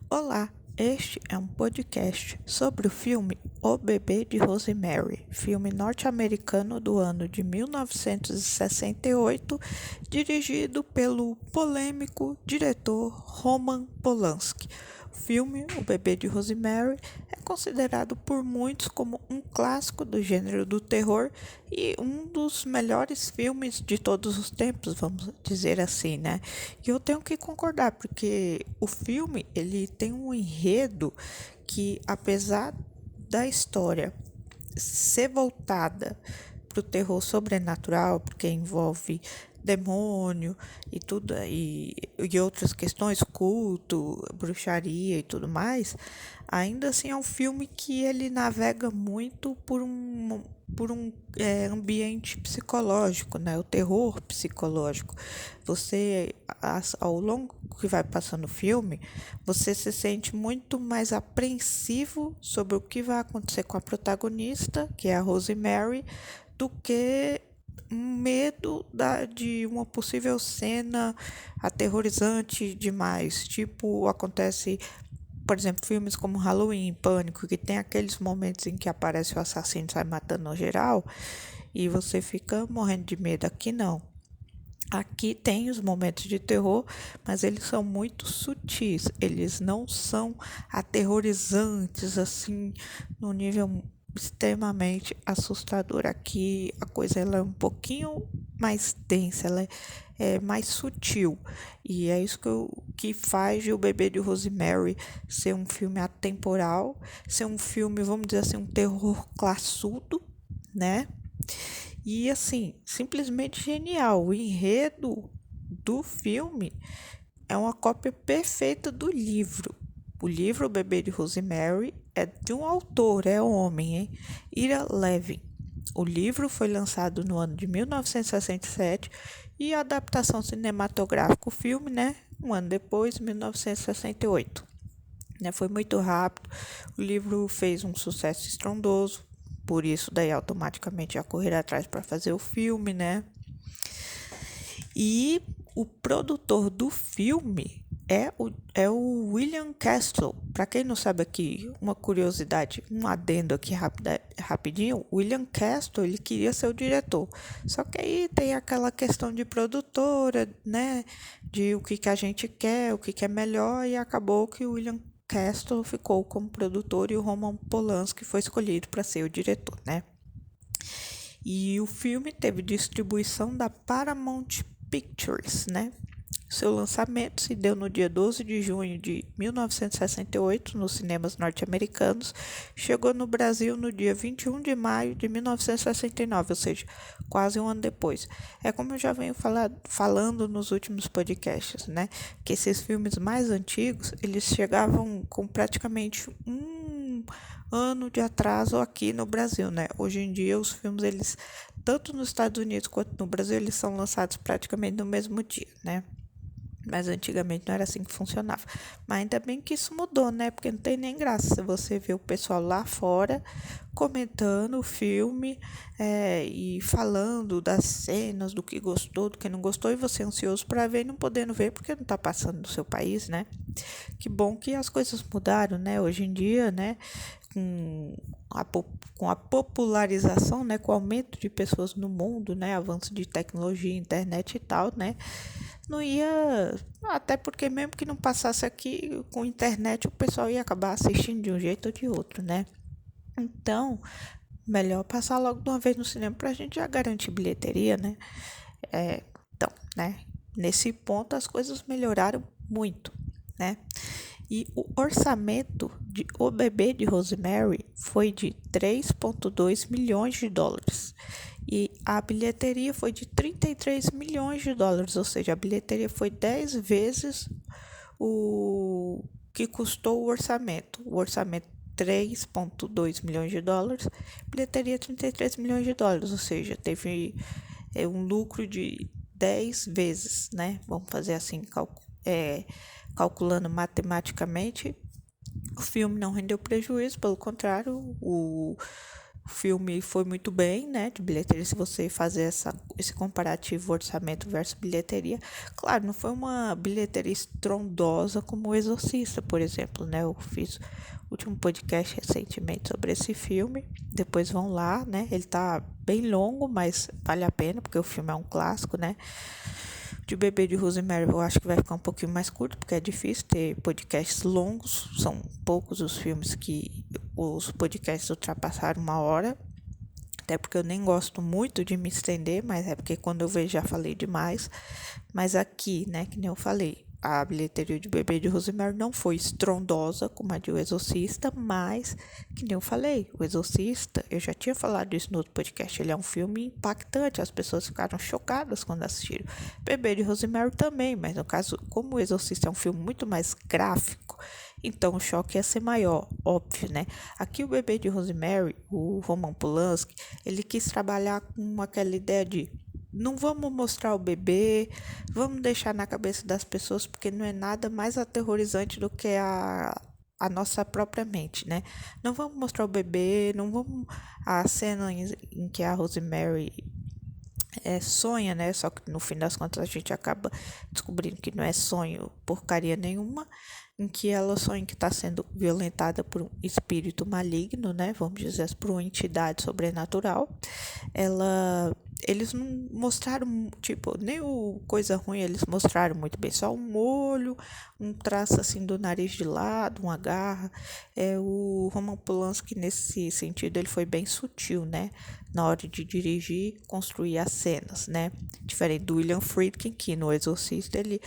Olá, este é um podcast sobre o filme O Bebê de Rosemary, filme norte-americano do ano de 1968, dirigido pelo polêmico diretor Roman Polanski. O filme O Bebê de Rosemary é considerado por muitos como um clássico do gênero do terror e um dos melhores filmes de todos os tempos, vamos dizer assim, né? E eu tenho que concordar, porque o filme ele tem um enredo que, apesar da história ser voltada para o terror sobrenatural, porque envolve demônio e tudo e outras questões, culto, bruxaria e tudo mais, ainda assim é um filme que ele navega muito por um ambiente psicológico, né? O terror psicológico. Você, ao longo que vai passando o filme, você se sente muito mais apreensivo sobre o que vai acontecer com a protagonista, que é a Rosemary, do que um medo de uma possível cena aterrorizante demais. Tipo, acontece, por exemplo, filmes como Halloween, Pânico, que tem aqueles momentos em que aparece o assassino e sai matando no geral, e você fica morrendo de medo. Aqui não. Aqui tem os momentos de terror, mas eles são muito sutis. Eles não são aterrorizantes assim, no nível extremamente assustador. Aqui a coisa ela é um pouquinho mais densa, ela é mais sutil. E é isso que faz de O Bebê de Rosemary ser um filme atemporal, ser um filme, vamos dizer assim, um terror classudo, né? E assim, simplesmente genial. O enredo do filme é uma cópia perfeita do livro. O livro O Bebê de Rosemary é de um autor, é homem, hein? Ira Levin. O livro foi lançado no ano de 1967 e a adaptação cinematográfica, o filme, né? Um ano depois, 1968. Né? Foi muito rápido. O livro fez um sucesso estrondoso, por isso daí automaticamente já correram atrás para fazer o filme, né? E o produtor do filme é o William Castle. Para quem não sabe aqui, uma curiosidade, um adendo aqui rapidinho, o William Castle, ele queria ser o diretor. Só que aí tem aquela questão de produtora, né? De o que a gente quer, o que é melhor, e acabou que o William Castle ficou como produtor e o Roman Polanski foi escolhido para ser o diretor, né? E o filme teve distribuição da Paramount Pictures, né? Seu lançamento se deu no dia 12 de junho de 1968 nos cinemas norte-americanos, chegou no Brasil no dia 21 de maio de 1969, ou seja, quase um ano depois. É como eu já venho falando nos últimos podcasts, né? Que esses filmes mais antigos, eles chegavam com praticamente um ano de atraso aqui no Brasil, né? Hoje em dia os filmes, eles, tanto nos Estados Unidos quanto no Brasil, eles são lançados praticamente no mesmo dia, né? Mas antigamente não era assim que funcionava. Mas ainda bem que isso mudou, né? Porque não tem nem graça você ver o pessoal lá fora comentando o filme e falando das cenas, do que gostou, do que não gostou, e você ansioso para ver e não podendo ver porque não está passando no seu país, né? Que bom que as coisas mudaram, né? Hoje em dia, né? Com a popularização, né? Com o aumento de pessoas no mundo, né? Avanço de tecnologia, internet e tal, né? Não ia. Até porque, mesmo que não passasse aqui com internet, o pessoal ia acabar assistindo de um jeito ou de outro, né? Então, melhor passar logo de uma vez no cinema pra gente já garantir bilheteria, né? Então, né? Nesse ponto as coisas melhoraram muito, né? E o orçamento de O Bebê de Rosemary foi de 3,2 milhões de dólares. E a bilheteria foi de 33 milhões de dólares, ou seja, a bilheteria foi 10 vezes o que custou o orçamento. O orçamento 3,2 milhões de dólares, bilheteria 33 milhões de dólares, ou seja, teve um lucro de 10 vezes, né? Vamos fazer assim, calculando matematicamente, o filme não rendeu prejuízo, pelo contrário, O filme foi muito bem, né, de bilheteria, se você fazer esse comparativo orçamento versus bilheteria. Claro, não foi uma bilheteria estrondosa como O Exorcista, por exemplo, né? Eu fiz o último podcast recentemente sobre esse filme. Depois vão lá, né? Ele tá bem longo, mas vale a pena, porque o filme é um clássico, né? De Bebê de Rosemary, eu acho que vai ficar um pouquinho mais curto, porque é difícil ter podcasts longos. São poucos os filmes que os podcasts ultrapassaram 1 hora. Até porque eu nem gosto muito de me estender, mas é porque quando eu vejo já falei demais. Mas aqui, né, que nem eu falei, a bilheteria de Bebê de Rosemary não foi estrondosa como a de O Exorcista, mas, que nem eu falei, O Exorcista, eu já tinha falado isso no outro podcast, ele é um filme impactante, as pessoas ficaram chocadas quando assistiram. Bebê de Rosemary também, mas no caso, como O Exorcista é um filme muito mais gráfico, então o choque ia ser maior, óbvio, né? Aqui o Bebê de Rosemary, o Roman Polanski, ele quis trabalhar com aquela ideia de não vamos mostrar o bebê, vamos deixar na cabeça das pessoas, porque não é nada mais aterrorizante do que a nossa própria mente, né? Não vamos mostrar o bebê, não vamos. A cena em que a Rosemary sonha, né? Só que no fim das contas a gente acaba descobrindo que não é sonho porcaria nenhuma, em que ela sonha que está sendo violentada por um espírito maligno, né? Vamos dizer, por uma entidade sobrenatural. Eles não mostraram, tipo, nem o coisa ruim eles mostraram muito bem, só um olho, um traço assim do nariz de lado, uma garra. O Roman Polanski, nesse sentido, ele foi bem sutil, né? Na hora de dirigir, construir as cenas, né? Diferente do William Friedkin, que no Exorcista ele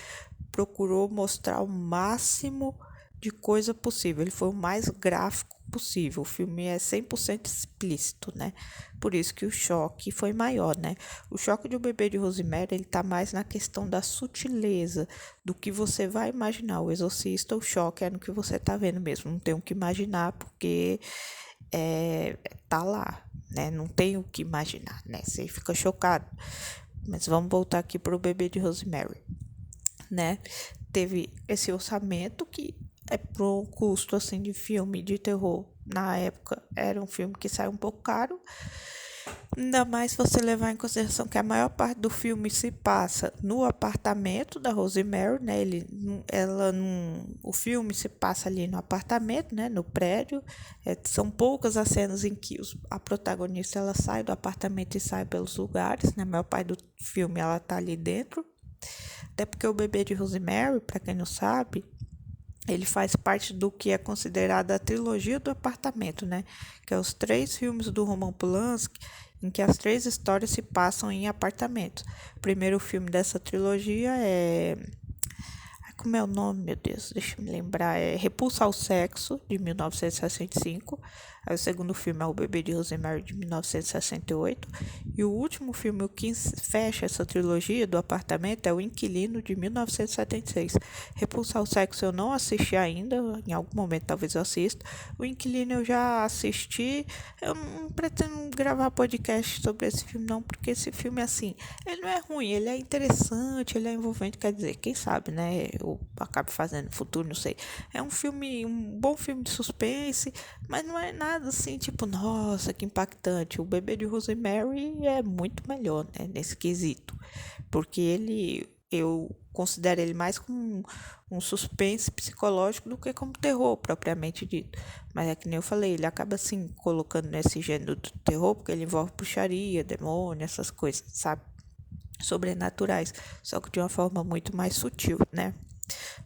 procurou mostrar o máximo de coisa possível. Ele foi o mais gráfico possível. O filme é 100% explícito, né? Por isso que o choque foi maior, né? O choque de O Bebê de Rosemary, ele tá mais na questão da sutileza, do que você vai imaginar. O Exorcista, o choque é no que você tá vendo mesmo. Não tem o que imaginar, porque tá lá, né? Não tem o que imaginar, né? Você fica chocado. Mas vamos voltar aqui pro Bebê de Rosemary, né? Teve esse orçamento que pro custo assim de filme de terror na época era um filme que saiu um pouco caro. Ainda mais se você levar em consideração que a maior parte do filme se passa no apartamento da Rosemary, né? O filme se passa ali no apartamento, né? No prédio. São poucas as cenas em que a protagonista ela sai do apartamento e sai pelos lugares, né? A maior parte do filme ela tá ali dentro. Até porque o Bebê de Rosemary, para quem não sabe, ele faz parte do que é considerada a trilogia do apartamento, né? Que é os 3 filmes do Roman Polanski, em que as 3 histórias se passam em apartamentos. O primeiro filme dessa trilogia é... Como é o nome, meu Deus? Deixa eu me lembrar. É Repulsa ao Sexo, de 1965. Aí o segundo filme é O Bebê de Rosemary, de 1968. E o último filme, o que fecha essa trilogia do apartamento, é O Inquilino, de 1976. Repulsa ao Sexo eu não assisti ainda. Em algum momento talvez eu assista. O Inquilino eu já assisti. Eu não pretendo gravar podcast sobre esse filme não, porque esse filme, assim, ele não é ruim. Ele é interessante, ele é envolvente. Quer dizer, quem sabe, né? Eu acabo fazendo no futuro, não sei. É um bom filme de suspense, mas não é nada assim, tipo, nossa, que impactante. O Bebê de Rosemary é muito melhor, né, nesse quesito. Porque eu considero ele mais como um suspense psicológico do que como terror, propriamente dito. Mas é que nem eu falei, ele acaba assim, colocando nesse gênero do terror, porque ele envolve bruxaria, demônio, essas coisas, sabe? Sobrenaturais, só que de uma forma muito mais sutil, né?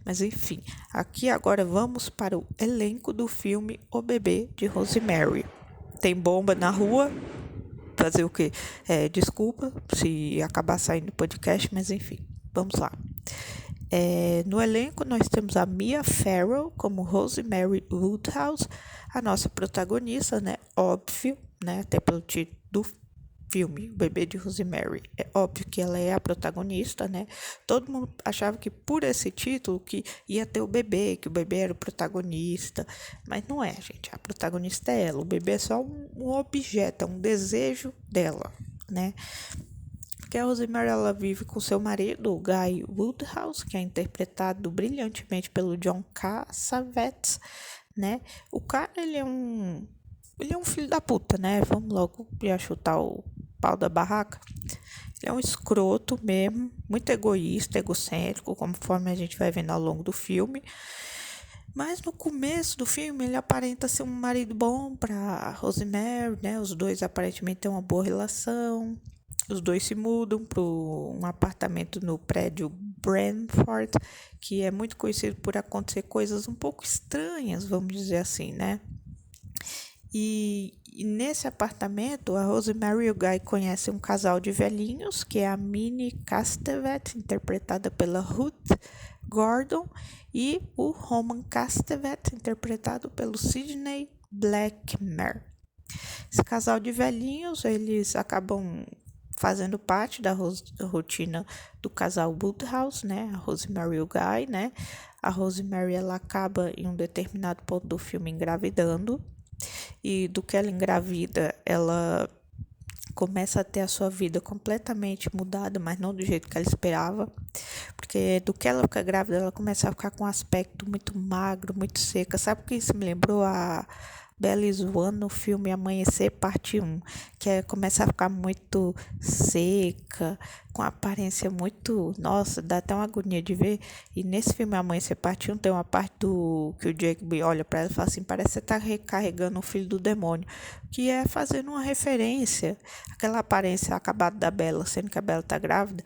Mas enfim, aqui agora vamos para o elenco do filme O Bebê de Rosemary. Tem bomba na rua, fazer o quê? Desculpa se acabar saindo do podcast, mas enfim, vamos lá. No elenco nós temos a Mia Farrow como Rosemary Woodhouse, a nossa protagonista, né? Óbvio, né? Até pelo título do filme, O Bebê de Rosemary. É óbvio que ela é a protagonista, né? Todo mundo achava que por esse título que ia ter o bebê, que o bebê era o protagonista, mas não é, gente. A protagonista é ela. O bebê é só um objeto, é um desejo dela, né? Porque a Rosemary ela vive com seu marido, o Guy Woodhouse, que é interpretado brilhantemente pelo John Cassavetes, né? O cara ele é um Ele é um filho da puta, né? Vamos logo já chutar o pau da barraca. Ele é um escroto mesmo, muito egoísta, egocêntrico, conforme a gente vai vendo ao longo do filme. Mas no começo do filme ele aparenta ser um marido bom para Rosemary, né? Os dois aparentemente têm uma boa relação. Os dois se mudam para um apartamento no prédio Brantford, que é muito conhecido por acontecer coisas um pouco estranhas, vamos dizer assim, né? E nesse apartamento, a Rosemary e o Guy conhecem um casal de velhinhos, que é a Minnie Castevet, interpretada pela Ruth Gordon, e o Roman Castevet, interpretado pelo Sidney Blackmer. Esse casal de velhinhos, eles acabam fazendo parte da rotina do casal Woodhouse, né? A Rosemary e o Guy, né? A Rosemary, ela acaba em um determinado ponto do filme engravidando, e do que ela engravida, ela começa a ter a sua vida completamente mudada, mas não do jeito que ela esperava, porque do que ela fica grávida, ela começa a ficar com um aspecto muito magro, muito seca. Sabe o que isso me lembrou? A Bella Swan no filme Amanhecer, parte 1, que começa a ficar muito seca, com aparência muito... Nossa, dá até uma agonia de ver. E nesse filme Amanhecer, parte 1, tem uma parte do que o Jacob olha para ela e fala assim, parece que você tá recarregando o filho do demônio, que é fazendo uma referência, aquela aparência acabada da Bella, sendo que a Bella tá grávida,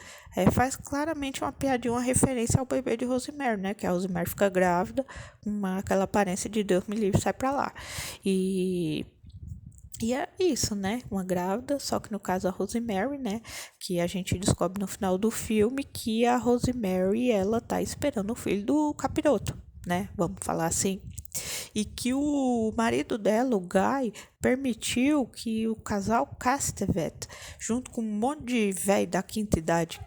faz claramente uma piadinha, uma referência ao bebê de Rosemary, né? Que a Rosemary fica grávida, com aquela aparência de Deus me livre, sai pra lá. E é isso, né? Uma grávida, só que no caso a Rosemary, né? Que a gente descobre no final do filme que a Rosemary, ela tá esperando o filho do capiroto, né? Vamos falar assim. E que o marido dela, o Guy, permitiu que o casal Castevet, junto com um monte de velho da quinta idade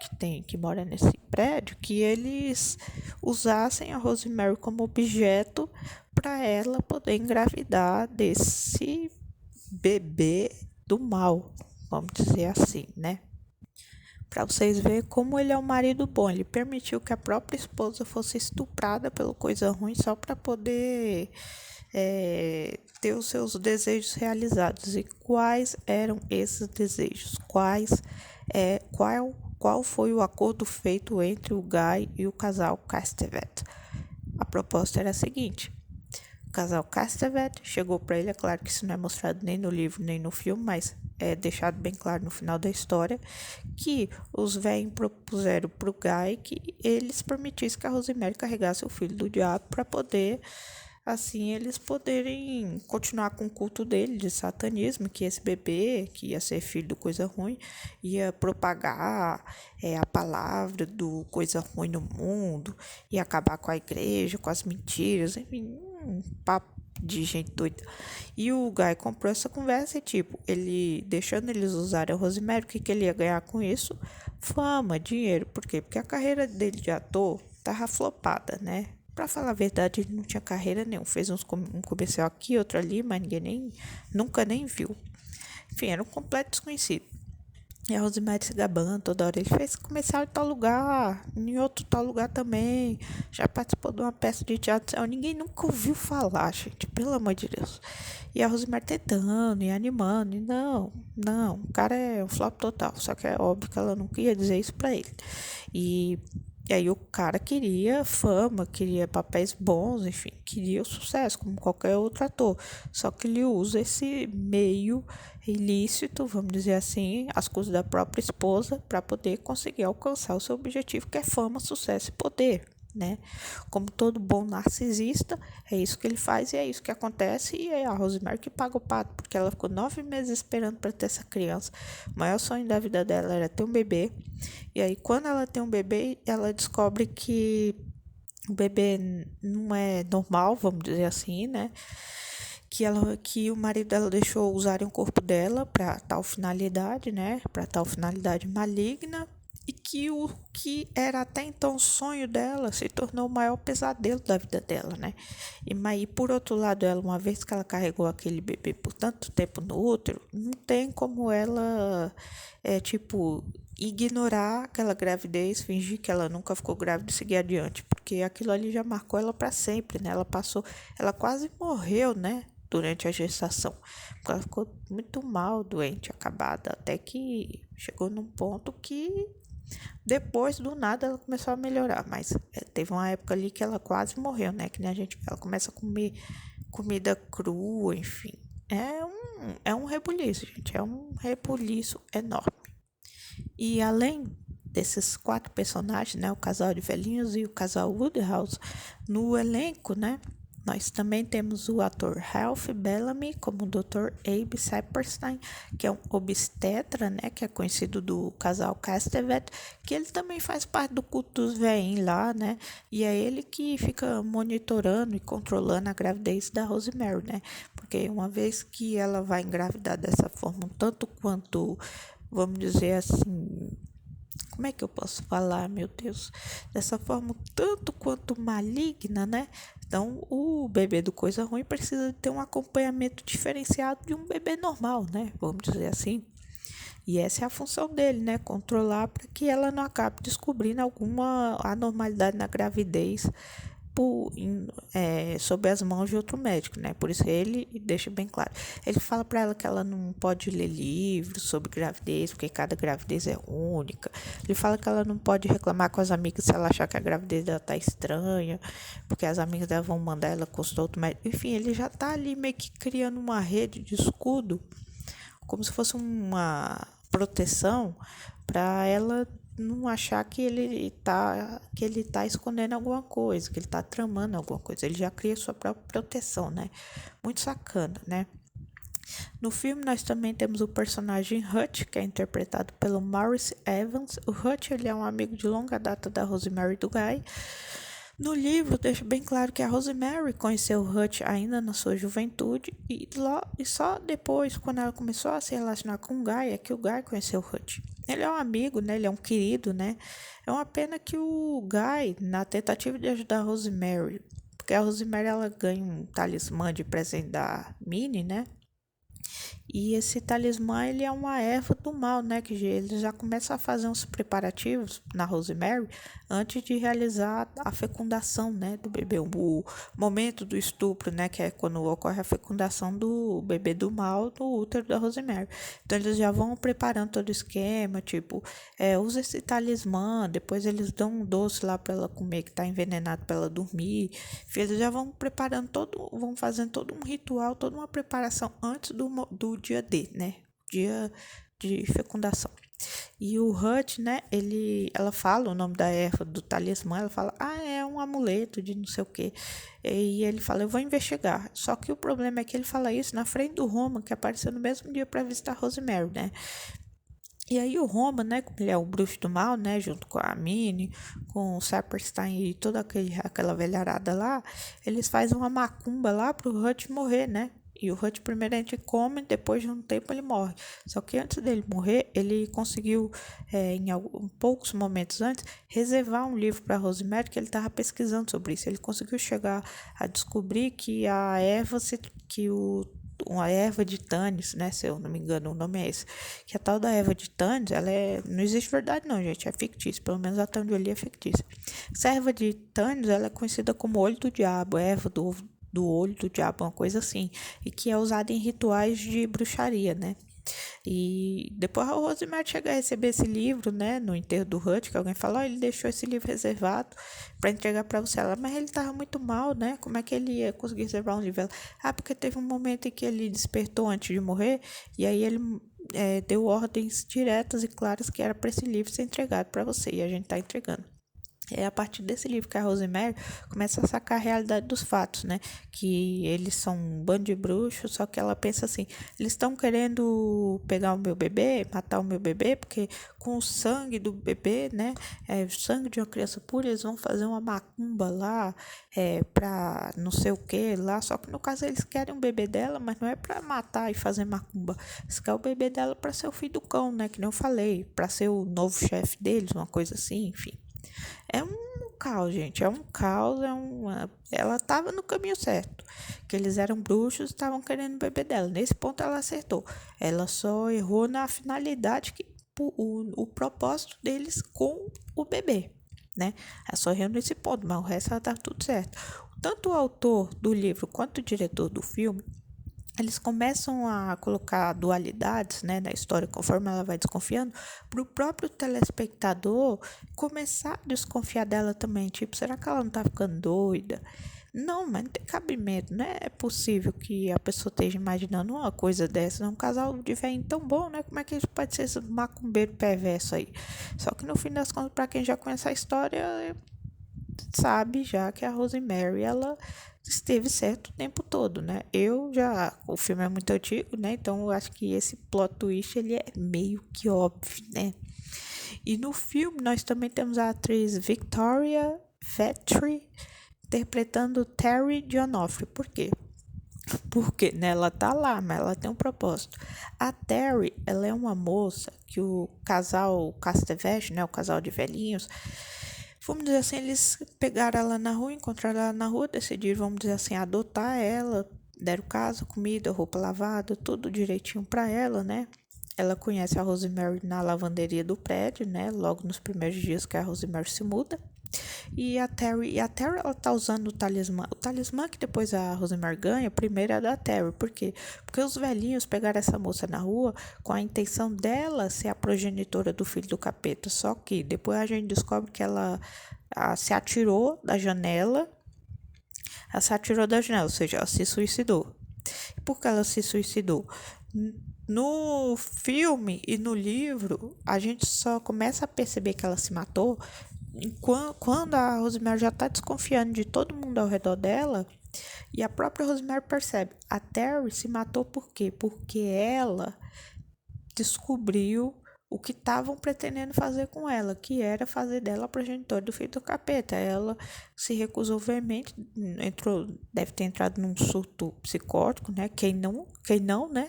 que mora nesse prédio, que eles usassem a Rosemary como objeto para ela poder engravidar desse bebê do mal, vamos dizer assim, né? Para vocês verem como ele é um marido bom. Ele permitiu que a própria esposa fosse estuprada pelo coisa ruim só para poder ter os seus desejos realizados. E quais eram esses desejos? Qual foi o acordo feito entre o Guy e o casal Castevet? A proposta era a seguinte: o casal Castevet chegou para ele, é claro que isso não é mostrado nem no livro nem no filme, mas é deixado bem claro no final da história, que os velhos propuseram para o Guy que eles permitissem que a Rosemary carregasse o filho do diabo para poder, assim, eles poderem continuar com o culto dele de satanismo, que esse bebê, que ia ser filho do coisa ruim, ia propagar a palavra do coisa ruim no mundo, ia acabar com a igreja, com as mentiras, enfim, um papo de gente doida. E o Guy comprou essa conversa e, tipo, ele deixando eles usarem a Rosemary, o que ele ia ganhar com isso? Fama, dinheiro. Por quê? Porque a carreira dele de ator tava flopada, né? Pra falar a verdade, ele não tinha carreira nenhuma. Fez um comercial aqui, outro ali, mas ninguém nunca nem viu. Enfim, era um completo desconhecido. E a Rosemary se gabando toda hora. Ele fez comercial em tal lugar, em outro tal lugar também. Já participou de uma peça de teatro. Ninguém nunca ouviu falar, gente, pelo amor de Deus. E a Rosemary tentando e animando. E não, o cara é um flop total. Só que é óbvio que ela não queria dizer isso pra ele. E aí o cara queria fama, queria papéis bons, enfim, queria o sucesso, como qualquer outro ator. Só que ele usa esse meio ilícito, vamos dizer assim, às custas da própria esposa, para poder conseguir alcançar o seu objetivo, que é fama, sucesso e poder, né? Como todo bom narcisista, é isso que ele faz e é isso que acontece. E é a Rosemary que paga o pato, porque ela ficou 9 meses esperando para ter essa criança. O maior sonho da vida dela era ter um bebê. E aí, quando ela tem um bebê, ela descobre que o bebê não é normal, vamos dizer assim, né? Que o marido dela deixou usarem o corpo dela para tal finalidade, né? Para tal finalidade maligna. E que o que era até então sonho dela se tornou o maior pesadelo da vida dela, né? E por outro lado, ela, uma vez que ela carregou aquele bebê por tanto tempo no útero, não tem como ela, tipo, ignorar aquela gravidez, fingir que ela nunca ficou grávida e seguir adiante, porque aquilo ali já marcou ela para sempre, né? Ela quase morreu, né? durante a gestação. Porque ela ficou muito mal, doente, acabada, até que chegou num ponto que depois do nada ela começou a melhorar, mas teve uma época ali que ela quase morreu, né? Que nem a gente, ela começa a comer comida crua, enfim. É um rebuliço, gente, é um rebuliço enorme. E além desses 4 personagens, né, o casal de velhinhos e o casal Woodhouse, no elenco, né, nós também temos o ator Ralph Bellamy como o Dr. Abe Saperstein, que é um obstetra, né, que é conhecido do casal Castevet, que ele também faz parte do culto dos velhinhos lá, né, e é ele que fica monitorando e controlando a gravidez da Rosemary, né, porque uma vez que ela vai engravidar dessa forma, tanto quanto, vamos dizer assim, como é que eu posso falar, meu Deus? Dessa forma, tanto quanto maligna, né? Então, o bebê do coisa ruim precisa ter um acompanhamento diferenciado de um bebê normal, né? Vamos dizer assim. E essa é a função dele, né? Controlar para que ela não acabe descobrindo alguma anormalidade na gravidez sob as mãos de outro médico, né? Por isso ele deixa bem claro. Ele fala para ela que ela não pode ler livros sobre gravidez, porque cada gravidez é única. Ele fala que ela não pode reclamar com as amigas se ela achar que a gravidez dela tá estranha, porque as amigas dela vão mandar ela consultar outro médico. Enfim, ele já tá ali meio que criando uma rede de escudo, como se fosse uma proteção para ela não achar que ele tá escondendo alguma coisa, que ele tá tramando alguma coisa. Ele já cria sua própria proteção, né? Muito sacana, né? No filme nós também temos o personagem Hutch, que é interpretado pelo Maurice Evans. O Hutch, ele é um amigo de longa data da Rosemary e do Guy. No livro deixa bem claro que a Rosemary conheceu o Hutch ainda na sua juventude e só depois, quando ela começou a se relacionar com o Guy, é que o Guy conheceu o Hutch. Ele é um amigo, né? Ele é um querido, né? É uma pena que o Guy, na tentativa de ajudar a Rosemary, porque a Rosemary ela ganha um talismã de presente da Minnie, né? E esse talismã, ele é uma erva do mal, né? Que ele já começa a fazer uns preparativos na Rosemary antes de realizar a fecundação, né? Do bebê, o momento do estupro, né? Que é quando ocorre a fecundação do bebê do mal no útero da Rosemary. Então, eles já vão preparando todo o esquema, tipo, usa esse talismã, depois eles dão um doce lá para ela comer que tá envenenado para ela dormir. Enfim, eles já vão preparando vão fazendo todo um ritual, toda uma preparação antes do dia D, né? Dia de fecundação. E o Hutch, né? Ela fala o nome da erva do talismã. Ela fala, é um amuleto de não sei o quê. E ele fala, eu vou investigar. Só que o problema é que ele fala isso na frente do Roman, que apareceu no mesmo dia para visitar Rosemary, né? E aí o Roman, né, como ele é o bruxo do mal, né, junto com a Minnie, com o Saperstein e toda aquela velharada lá, eles fazem uma macumba lá pro Hutch morrer, né? E o Hutch primeiramente come, depois de um tempo ele morre. Só que antes dele morrer, ele conseguiu, poucos momentos antes, reservar um livro para Rosemary que ele estava pesquisando sobre isso. Ele conseguiu chegar a descobrir que uma erva de Tânis, né? Se eu não me engano, o nome é esse. Que a tal da erva de Tânis, não existe verdade não, gente. É fictício. Pelo menos até onde eu li é fictício. Essa erva de Tânis, ela é conhecida como olho do diabo, erva do olho do diabo, uma coisa assim. E que é usada em rituais de bruxaria, né? E depois a Rosemary chega a receber esse livro, né, no enterro do Hutch, que alguém falou, ele deixou esse livro reservado para entregar para você. Mas ele estava muito mal, né? Como é que ele ia conseguir reservar um livro? Porque teve um momento em que ele despertou antes de morrer e aí ele deu ordens diretas e claras que era para esse livro ser entregado para você e a gente está entregando. É a partir desse livro que a Rosemary começa a sacar a realidade dos fatos, né? Que eles são um bando de bruxos, só que ela pensa assim, eles estão querendo pegar o meu bebê, matar o meu bebê, porque com o sangue do bebê, né? O sangue de uma criança pura, eles vão fazer uma macumba lá, pra não sei o que lá, só que no caso eles querem o bebê dela, mas não é pra matar e fazer macumba, eles querem o bebê dela pra ser o filho do cão, né? Que nem eu falei, pra ser o novo chefe deles, uma coisa assim, enfim. É um caos, gente. É um caos. Ela estava no caminho certo. Que eles eram bruxos e estavam querendo o bebê dela. Nesse ponto ela acertou. Ela só errou na finalidade, o propósito deles com o bebê, né? Ela só errou nesse ponto, mas o resto ela tá tudo certo. Tanto o autor do livro quanto o diretor do filme, eles começam a colocar dualidades, né, na história conforme ela vai desconfiando, para o próprio telespectador começar a desconfiar dela também. Tipo, será que ela não tá ficando doida? Não, mas não tem cabimento, né? É possível que a pessoa esteja imaginando uma coisa dessa. É um casal de velho tão bom, né? Como é que isso pode ser esse macumbeiro perverso aí? Só que no fim das contas, para quem já conhece a história, sabe já que a Rosemary, ela esteve certo o tempo todo, né? O filme é muito antigo, né? Então eu acho que esse plot twist, ele é meio que óbvio, né? E no filme nós também temos a atriz Victoria Vetri interpretando Terry Gianoffre. Por quê? Porque, né, ela tá lá, mas ela tem um propósito. A Terry, ela é uma moça que o casal Castevesh, né, o casal de velhinhos, vamos dizer assim, eles pegaram ela na rua, encontraram ela na rua, decidiram, vamos dizer assim, adotar ela, deram casa, comida, roupa lavada, tudo direitinho para ela, né? Ela conhece a Rosemary na lavanderia do prédio, né? Logo nos primeiros dias que a Rosemary se muda. E a Terry, ela tá usando o talismã. O talismã que depois a Rosemary ganha, primeiro é da Terry. Por quê? Porque os velhinhos pegaram essa moça na rua com a intenção dela ser a progenitora do filho do capeta. Só que depois a gente descobre que ela se atirou da janela. Ela se atirou da janela, ou seja, ela se suicidou. E por que ela se suicidou? No filme e no livro, a gente só começa a perceber que ela se matou quando a Rosemary já está desconfiando de todo mundo ao redor dela, e a própria Rosemary percebe. A Terry se matou por quê? Porque ela descobriu o que estavam pretendendo fazer com ela, que era fazer dela a progenitora do filho do capeta. Ela se recusou veemente, deve ter entrado num surto psicótico, né? Quem não, né?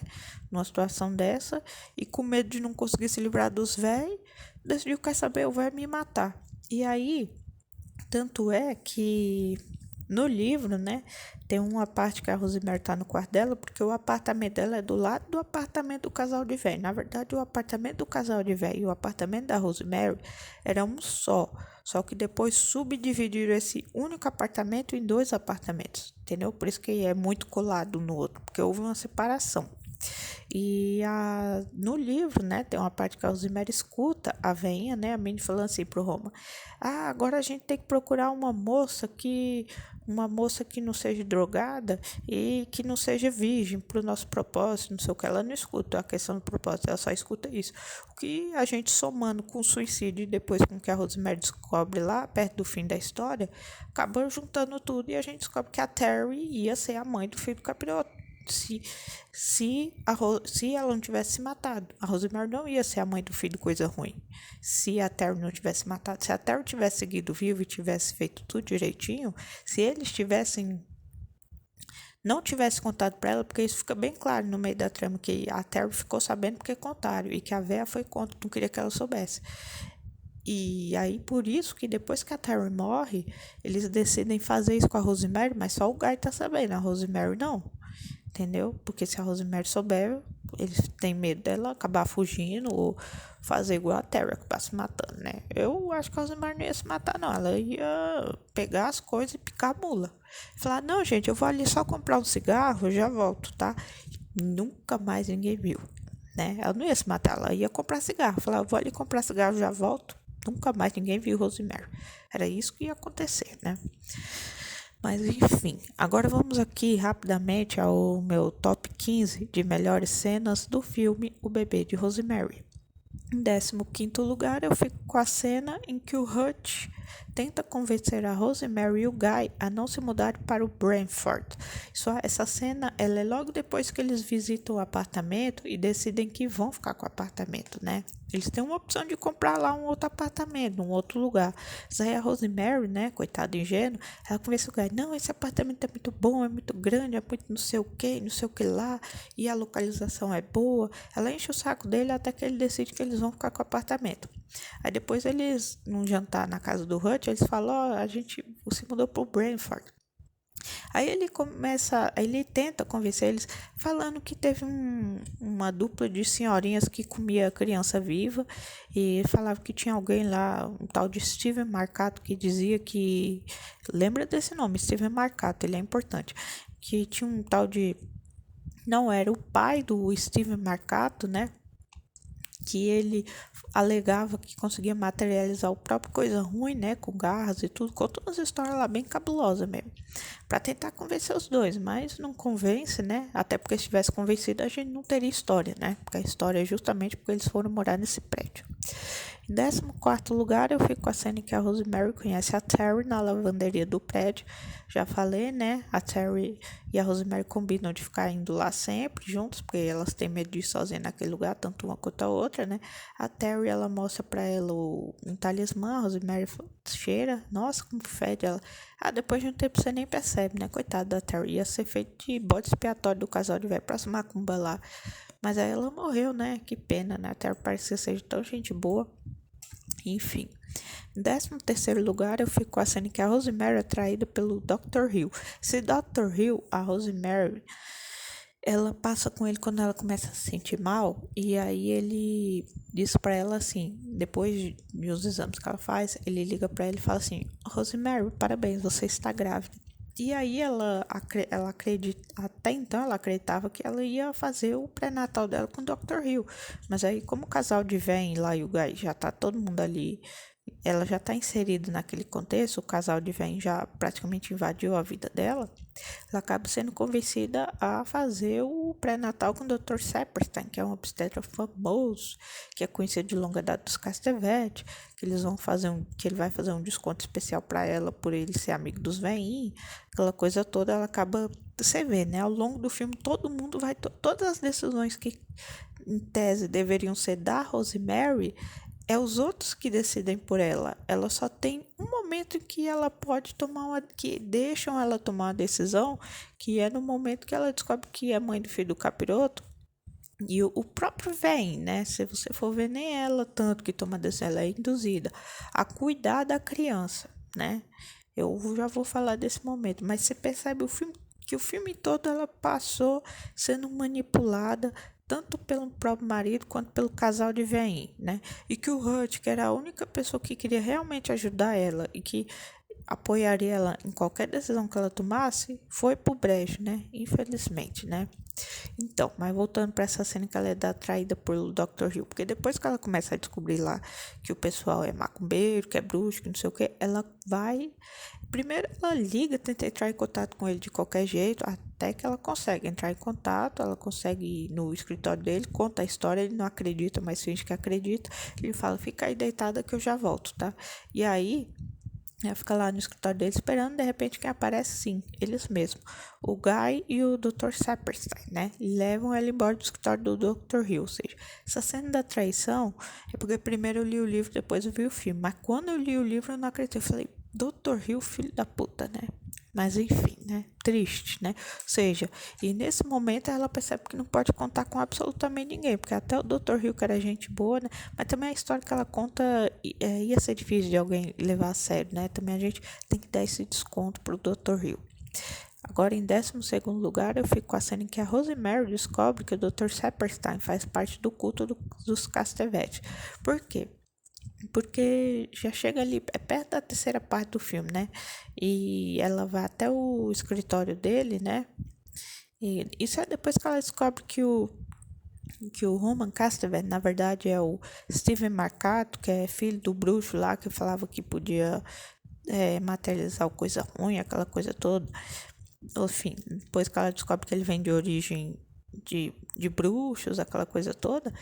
Numa situação dessa, e com medo de não conseguir se livrar dos velhos, decidiu, quer saber, eu vou me matar. E aí, tanto é que no livro, né, tem uma parte que a Rosemary tá no quarto dela, porque o apartamento dela é do lado do apartamento do casal de velho. Na verdade, o apartamento do casal de velho e o apartamento da Rosemary era um só. Só que depois subdividiram esse único apartamento em dois apartamentos, entendeu? Por isso que é muito colado no outro, porque houve uma separação. No livro, né, tem uma parte que a Rosemary escuta a veinha, né, a Mindy falando assim pro Roma: ah, agora a gente tem que procurar uma moça que não seja drogada e que não seja virgem pro nosso propósito, não sei o que. Ela não escuta a questão do propósito, ela só escuta isso. O que a gente somando com o suicídio e depois com o que a Rosemary descobre lá perto do fim da história, acabou juntando tudo e a gente descobre que a Terry ia ser a mãe do filho do capiroto. Se ela não tivesse se matado, a Rosemary não ia ser a mãe do filho, coisa ruim. Se a Terry não tivesse matado, se a Terry tivesse seguido vivo e tivesse feito tudo direitinho, se eles tivessem não tivesse contado para ela, porque isso fica bem claro no meio da trama, que a Terry ficou sabendo porque contaram, e que a véia foi contra, não queria que ela soubesse. E aí, por isso que depois que a Terry morre, eles decidem fazer isso com a Rosemary, mas só o Guy tá sabendo, a Rosemary não. Entendeu? Porque se a Rosemary souber, eles têm medo dela acabar fugindo ou fazer igual a Terry, acabar se matando, né? Eu acho que a Rosemary não ia se matar, não. Ela ia pegar as coisas e picar a mula. Falar, não, gente, eu vou ali só comprar um cigarro, eu já volto, tá? Nunca mais ninguém viu, né? Ela não ia se matar, ela ia comprar cigarro. Falar, eu vou ali comprar cigarro, já volto. Nunca mais ninguém viu Rosemary. Era isso que ia acontecer, né? Mas enfim, agora vamos aqui rapidamente ao meu top 15 de melhores cenas do filme O Bebê de Rosemary. Em 15º lugar, eu fico com a cena em que o Hutch tenta convencer a Rosemary e o Guy a não se mudarem para o Brantford. Essa cena ela é logo depois que eles visitam o apartamento e decidem que vão ficar com o apartamento, né? Eles têm uma opção de comprar lá um outro apartamento, um outro lugar. Isso aí a Rosemary, né, coitada ingênua, ela convence o Guy: não, esse apartamento é muito bom, é muito grande, é muito não sei o que, não sei o que lá, e a localização é boa. Ela enche o saco dele até que ele decide que eles vão ficar com o apartamento. Aí depois eles, num jantar na casa do Hutch, eles falam: a gente se mudou pro Brantford. Aí ele tenta convencer eles, falando que teve uma dupla de senhorinhas que comia criança viva, e falava que tinha alguém lá, um tal de Steven Marcato, que dizia que, lembra desse nome, Steven Marcato, ele é importante, que tinha um tal de não era o pai do Steven Marcato, né? Que ele alegava que conseguia materializar o próprio coisa ruim, né, com garras e tudo, contou umas histórias lá bem cabulosas mesmo, para tentar convencer os dois, mas não convence, né, até porque se tivesse convencido a gente não teria história, né, porque a história é justamente porque eles foram morar nesse prédio. Em 14º lugar, eu fico com a cena em que a Rosemary conhece a Terry na lavanderia do prédio. Já falei, né? A Terry e a Rosemary combinam de ficar indo lá sempre juntos, porque elas têm medo de ir sozinhas naquele lugar, tanto uma quanto a outra, né? A Terry, ela mostra pra ela um talismã, a Rosemary cheira, nossa, como fede ela. Ah, depois de um tempo você nem percebe, né? Coitada da Terry, ia ser feito de bode expiatório do casal de velho pra se macumba lá. Mas aí ela morreu, né? Que pena, né? A Terry parecia ser tão gente boa. Enfim. Em 13º lugar, eu fico com a cena em que a Rosemary é traída pelo Dr. Hill. Esse Dr. Hill, a Rosemary, ela passa com ele quando ela começa a se sentir mal. E aí ele diz pra ela assim, depois dos exames que ela faz, ele liga pra ela e fala assim, Rosemary, parabéns, você está grávida. E aí ela acredita, até então ela acreditava que ela ia fazer o pré-natal dela com o Dr. Hill. Mas aí, como o casal de véi lá e o Guy já tá todo mundo ali, ela já tá inserida naquele contexto, o casal de véi já praticamente invadiu a vida dela, ela acaba sendo convencida a fazer o pré-natal com o Dr. Saperstein, que é um obstetra famoso, que é conhecido de longa data dos Castevet, que que ele vai fazer um desconto especial para ela por ele ser amigo dos veinhos, aquela coisa toda, ela acaba, você vê, né, ao longo do filme todo mundo vai, todas as decisões que em tese deveriam ser da Rosemary, é os outros que decidem por ela. Ela só tem um momento em que ela pode tomar que deixam ela tomar uma decisão, que é no momento que ela descobre que é mãe do filho do capiroto. E o próprio vem, né? Se você for ver, nem ela tanto que toma decisão, ela é induzida a cuidar da criança, né? Eu já vou falar desse momento, mas você percebe que o filme todo ela passou sendo manipulada tanto pelo próprio marido quanto pelo casal de veinho, né? E que o Hurt, que era a única pessoa que queria realmente ajudar ela e que apoiaria ela em qualquer decisão que ela tomasse, foi pro brejo, né? Infelizmente, né? Então, mas voltando para essa cena que ela é atraída pelo Dr. Hill, porque depois que ela começa a descobrir lá que o pessoal é macumbeiro, que é bruxo, que não sei o que, ela vai. Primeiro ela liga, tenta entrar em contato com ele de qualquer jeito, até que ela consegue entrar em contato, ela consegue ir no escritório dele, conta a história, ele não acredita, mas finge que acredita. Ele fala, fica aí deitada que eu já volto, tá? E aí ela fica lá no escritório dele esperando, de repente quem aparece, sim, eles mesmos. O Guy e o Dr. Saperstein, né? E levam ela embora do escritório do Dr. Hill. Ou seja, essa cena da traição é porque primeiro eu li o livro, depois eu vi o filme. Mas quando eu li o livro eu não acreditei. Eu falei, Dr. Hill, filho da puta, né? Mas enfim, né? Triste, né? Ou seja, e nesse momento ela percebe que não pode contar com absolutamente ninguém, porque até o Dr. Hill, que era gente boa, né? Mas também a história que ela conta ia ser difícil de alguém levar a sério, né? Também a gente tem que dar esse desconto pro Dr. Hill. Agora, em 12º lugar, eu fico com a cena em que a Rosemary descobre que o Dr. Saperstein faz parte do culto dos Castevet. Por quê? Porque já chega ali, é perto da terceira parte do filme, né? E ela vai até o escritório dele, né? E isso é depois que ela descobre que o Roman Castevet, na verdade, é o Steven Marcato, que é filho do bruxo lá, que falava que podia materializar o coisa ruim, aquela coisa toda. Enfim, depois que ela descobre que ele vem de origem de bruxos, aquela coisa toda,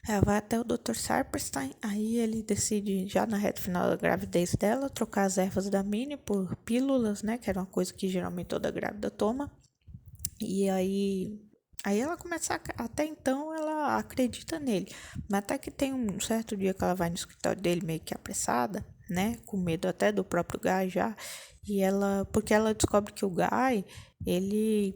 ela vai até o Dr. Saperstein, aí ele decide, já na reta final da gravidez dela, trocar as ervas da Minnie por pílulas, né, que era uma coisa que geralmente toda grávida toma. E aí ela começa até então ela acredita nele, mas até que tem um certo dia que ela vai no escritório dele meio que apressada, né, com medo até do próprio Guy já, porque ela descobre que o Guy, ele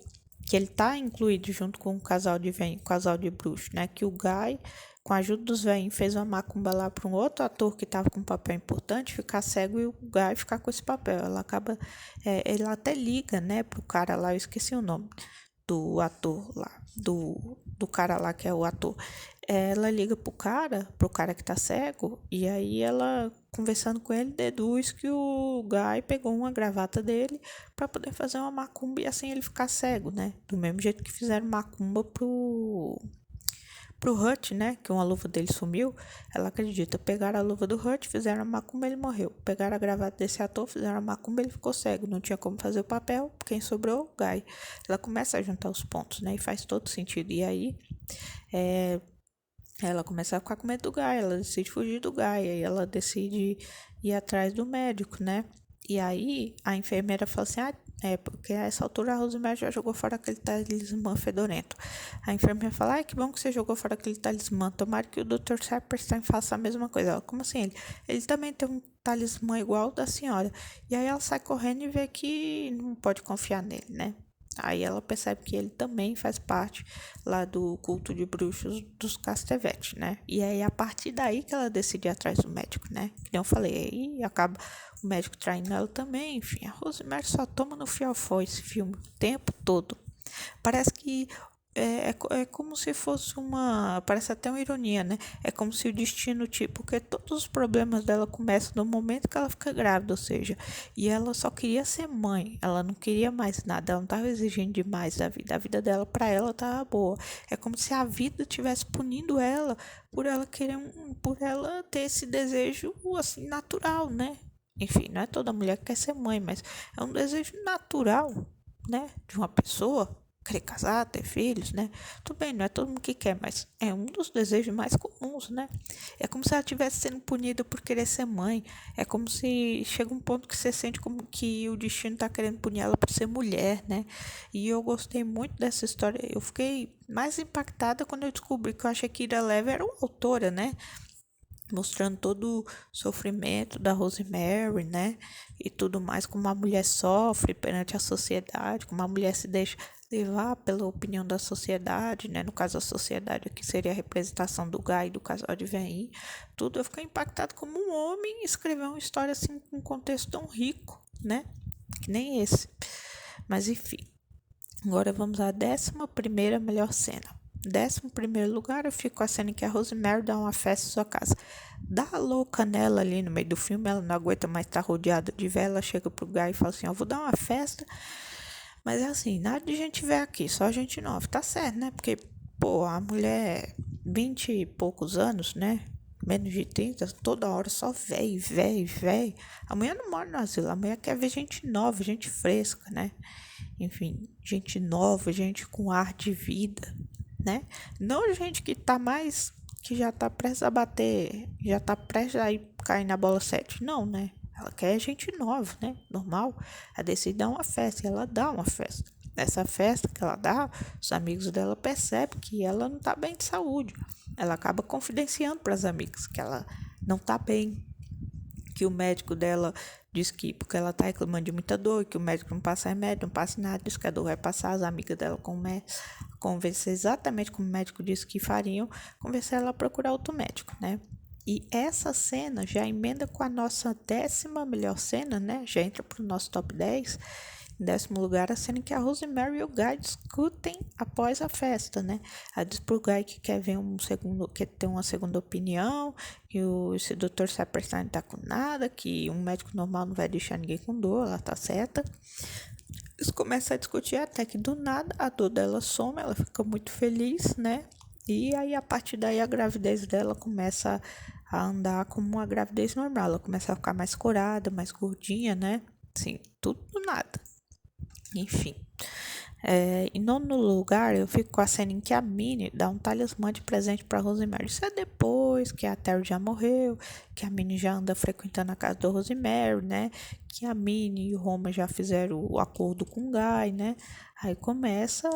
tá incluído junto com o casal de casal de bruxo, né, que o Guy, com a ajuda dos velhinhos, fez uma macumba lá para um outro ator que tava com um papel importante ficar cego e o Guy ficar com esse papel. Ela acaba, ela até liga, né, pro cara lá, eu esqueci o nome do ator lá, do cara lá que é o ator. ela liga pro cara que tá cego, e aí ela, conversando com ele, deduz que o Guy pegou uma gravata dele pra poder fazer uma macumba e assim ele ficar cego, né? Do mesmo jeito que fizeram macumba pro Hurt, né? Que uma luva dele sumiu. Ela acredita. Pegaram a luva do Hurt, fizeram a macumba, ele morreu. Pegaram a gravata desse ator, fizeram a macumba, ele ficou cego. Não tinha como fazer o papel. Quem sobrou? O Guy. Ela começa a juntar os pontos, né? E faz todo sentido. E aí, é, ela começa a ficar com medo do Guy. Ela decide fugir do Guy. Aí ela decide ir atrás do médico, né? E aí, a enfermeira fala assim: ah, porque a essa altura a Rosemary já jogou fora aquele talismã fedorento. A enfermeira fala: ai, que bom que você jogou fora aquele talismã. Tomara que o Dr. Saperstein faça a mesma coisa. Ela, como assim? Ele também tem um talismã igual ao da senhora. E aí ela sai correndo e vê que não pode confiar nele, né? Aí ela percebe que ele também faz parte lá do culto de bruxos dos Castevet, né? E aí a partir daí que ela decide ir atrás do médico, né? Que nem eu falei, aí acaba o médico traindo ela também, enfim. A Rosemary só toma no fiofó esse filme o tempo todo. Parece que é como se fosse uma. Parece até uma ironia, né? É como se o destino, tipo, porque todos os problemas dela começam no momento que ela fica grávida, ou seja, e ela só queria ser mãe, ela não queria mais nada, ela não estava exigindo demais da vida, a vida dela, pra ela, estava boa. É como se a vida estivesse punindo ela por ela querer, por ela ter esse desejo, assim, natural, né? Enfim, não é toda mulher que quer ser mãe, mas é um desejo natural, né? De uma pessoa querer casar, ter filhos, né? Tudo bem, não é todo mundo que quer, mas é um dos desejos mais comuns, né? É como se ela estivesse sendo punida por querer ser mãe. É como se chega um ponto que você sente como que o destino tá querendo punir ela por ser mulher, né? E eu gostei muito dessa história. Eu fiquei mais impactada quando eu descobri que eu achei que Ira Leve era uma autora, né? Mostrando todo o sofrimento da Rosemary, né? E tudo mais, como a mulher sofre perante a sociedade, como a mulher se deixa levar pela opinião da sociedade, né? No caso, a sociedade aqui seria a representação do Guy e do casal de Vem. Tudo. Eu fiquei impactado como um homem escrever uma história assim com um contexto tão rico, né? Que nem esse. Mas enfim. Agora vamos à 11ª melhor cena. 11º lugar, eu fico com a cena em que a Rosemary dá uma festa em sua casa. Dá a louca nela ali no meio do filme, ela não aguenta mais estar rodeada de vela, chega pro Guy e fala assim, eu vou dar uma festa, mas é assim, nada de gente velha aqui, só gente nova. Tá certo, né? Porque, pô, a mulher, 20 e poucos anos, né? Menos de 30, toda hora só véi, véi, véi. A mulher não mora no asilo, a mulher quer ver gente nova, gente fresca, né? Enfim, gente nova, gente com ar de vida, né? Não gente que tá mais, que já tá prestes a bater, já tá prestes a ir cair na bola 7. Não, né? Ela quer gente nova, né? Normal. Ela decide dar uma festa e ela dá uma festa. Nessa festa que ela dá, os amigos dela percebem que ela não tá bem de saúde. Ela acaba confidenciando para as amigas que ela não tá bem, que o médico dela diz que porque ela tá reclamando de muita dor, que o médico não passa remédio, não passa nada, diz que a dor vai passar, as amigas dela convencer exatamente como o médico disse que fariam, convencer ela a procurar outro médico, né? E essa cena já emenda com a nossa 10ª melhor cena, né? Já entra pro nosso top 10. Em 10º lugar, a cena em que a Rosemary e o Guy discutem após a festa, né? Ela diz pro Guy que quer ver quer ter uma segunda opinião, que esse Dr. Saperstein não tá com nada, que um médico normal não vai deixar ninguém com dor, ela tá certa. Eles começam a discutir até que do nada a dor dela some, ela fica muito feliz, né? E aí a partir daí a gravidez dela começa a andar como uma gravidez normal, ela começa a ficar mais corada, mais gordinha, né? Assim, tudo do nada. Enfim. Em 9º lugar, eu fico com a cena em que a Minnie dá um talismã de presente para Rosemary. Isso é depois que a Terry já morreu, que a Minnie já anda frequentando a casa da Rosemary, né? Que a Minnie e o Roma já fizeram o acordo com o Guy, né? Aí começa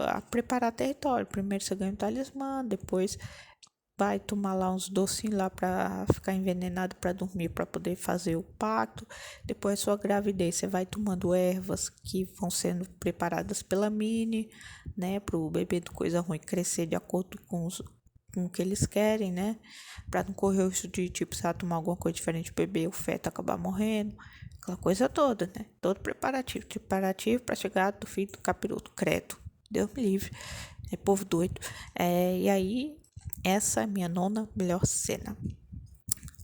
a preparar território. Primeiro você ganha um talismã, depois vai tomar lá uns docinhos lá para ficar envenenado para dormir, para poder fazer o parto. Depois da sua gravidez, você vai tomando ervas que vão sendo preparadas pela Minnie, né, para o bebê do coisa ruim crescer de acordo com o que eles querem, né, para não correr o risco de, tipo, se ela tomar alguma coisa diferente, o bebê, o feto acabar morrendo, aquela coisa toda, né, todo preparativo para chegar do filho do capiroto, credo, Deus me livre, é povo doido, e aí Essa é a minha nona melhor cena.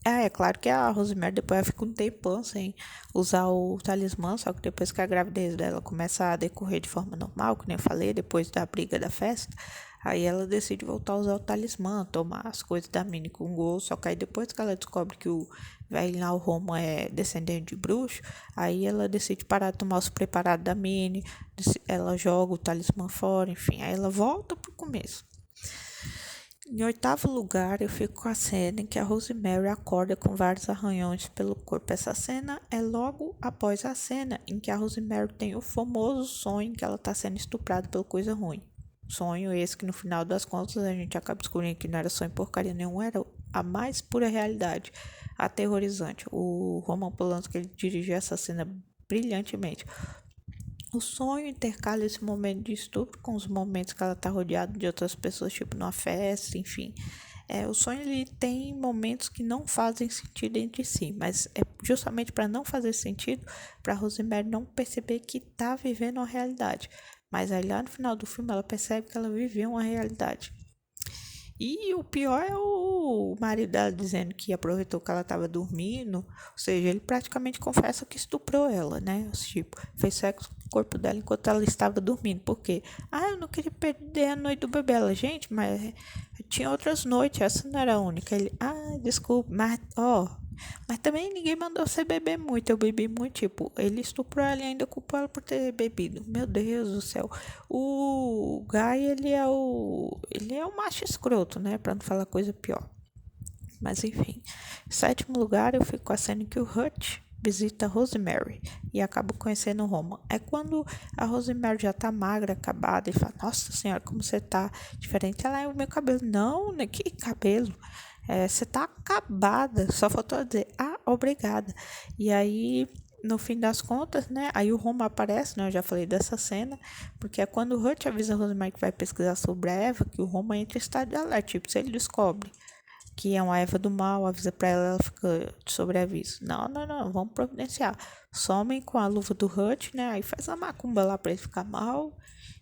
É claro que a Rosemary depois ela fica um tempão sem usar o talismã, só que depois que a gravidez dela começa a decorrer de forma normal, que nem eu falei, depois da briga da festa, aí ela decide voltar a usar o talismã, tomar as coisas da Minnie com gosto, só que aí depois que ela descobre que o velho lá, o Roman, é descendente de bruxo, aí ela decide parar de tomar os preparados da Minnie, ela joga o talismã fora, enfim, aí ela volta pro começo. Em oitavo lugar, eu fico com a cena em que a Rosemary acorda com vários arranhões pelo corpo. Essa cena é logo após a cena em que a Rosemary tem o famoso sonho que ela está sendo estuprada pela coisa ruim. Sonho esse que no final das contas a gente acaba descobrindo que não era sonho porcaria nenhuma, era a mais pura realidade, aterrorizante. O Roman Polanski ele dirigiu essa cena brilhantemente. O sonho intercala esse momento de estupro com os momentos que ela está rodeada de outras pessoas, tipo numa festa, enfim. O sonho ele tem momentos que não fazem sentido entre si, mas é justamente para não fazer sentido, para Rosemary não perceber que está vivendo uma realidade. Mas aí lá no final do filme ela percebe que ela viveu uma realidade. E o pior é o marido dela dizendo que aproveitou que ela estava dormindo. Ou seja, ele praticamente confessa que estuprou ela, né? Tipo, fez sexo com o corpo dela enquanto ela estava dormindo. Por quê? Eu não queria perder a noite do bebê. Ela, gente, mas tinha outras noites, essa não era a única. Ele, desculpa, mas também ninguém mandou você beber muito. Eu bebi muito, tipo, ele estuprou ela e ainda culpou ela por ter bebido. Meu Deus do céu. O Guy, ele é o macho escroto, né? Pra não falar coisa pior. Mas enfim. Em sétimo lugar, eu fico com a cena que o Hutch visita a Rosemary e acaba conhecendo o Roman. É quando a Rosemary já tá magra, acabada, e fala, nossa senhora, como você tá diferente. Ela é o meu cabelo. Não, né? Que cabelo? Você tá acabada. Só faltou dizer, obrigada. E aí, no fim das contas, né? Aí o Roman aparece, né? Eu já falei dessa cena. Porque é quando o Hutch avisa a Rosemary que vai pesquisar sobre a Eva, que o Roman entra em estado de alerta. Tipo, se ele descobre que é uma erva do mal, avisa pra ela, ela fica de sobreaviso. Não, vamos providenciar. Somem com a luva do Hutch, né? Aí faz a macumba lá pra ele ficar mal.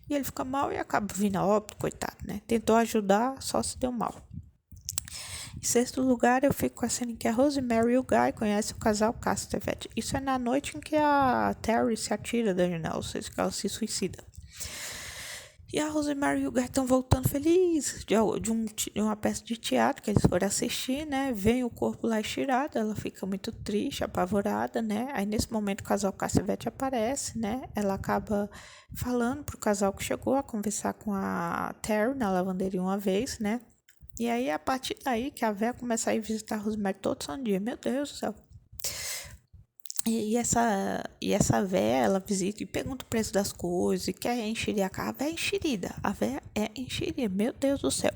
E ele fica mal e acaba vindo a óbito, coitado, né? Tentou ajudar, só se deu mal. Em sexto lugar, eu fico com a cena em que a Rosemary e o Guy conhecem o casal Castevet. Isso é na noite em que a Terry se atira da janela, ou seja, que ela se suicida. E a Rosemary e o Guy estão voltando felizes de uma peça de teatro que eles foram assistir, né? Vem o corpo lá estirado, ela fica muito triste, apavorada, né? Aí nesse momento o casal Castevet aparece, né? Ela acaba falando pro casal que chegou a conversar com a Terry na lavanderia uma vez, né? E aí, a partir daí, que a véia começa a ir visitar a Rosemary todo santo dia. Meu Deus do céu. E essa véia, ela visita e pergunta o preço das coisas, e quer enxerir a cara. A véia é enxerida. A véia é enxerida. Meu Deus do céu.